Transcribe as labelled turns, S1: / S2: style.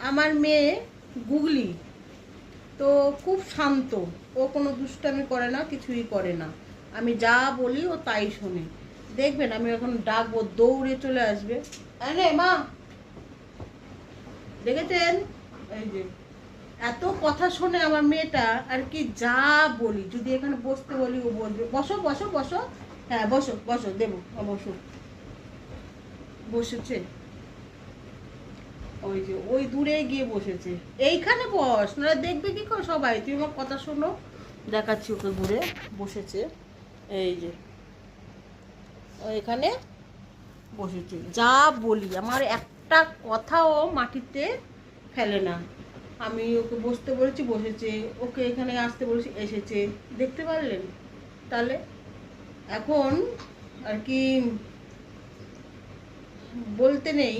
S1: আমার মেয়ে গুগলি তো খুব শান্ত, ও কোনো দুষ্টামি করে না, কিছুই করে না। আমি যা বলি ও তাই শোনে। দেখবেন আমি এখন ডাকবো, দৌড়ে চলে আসবে। আরে মা, দেখেছেন? এই যে এত কথা শোনে আমার মেয়েটা, আর কি যা বলি, যদি এখানে বসতে বলি ও বলবে বসো বসো বসো। হ্যাঁ বসো বসো, দেবো, বসো। বসেছে, ওই যে ওই দূরে গিয়ে বসেছে। এইখানে বস, নাহলে দেখবে কি করে সবাই। তুমি আমার কথা শোনো, দেখাচ্ছি ওকে ঘুরে। বসেছে, এই যে এখানে বসেছে। যা বলি, আমার একটা কথাও মাটিতে ফেলে না। আমি ওকে বসতে বলেছি, বসেছে। ওকে এখানে আসতে বলেছি, এসেছে। দেখতে পারলেন? তাহলে এখন আর কি বলতে নেই,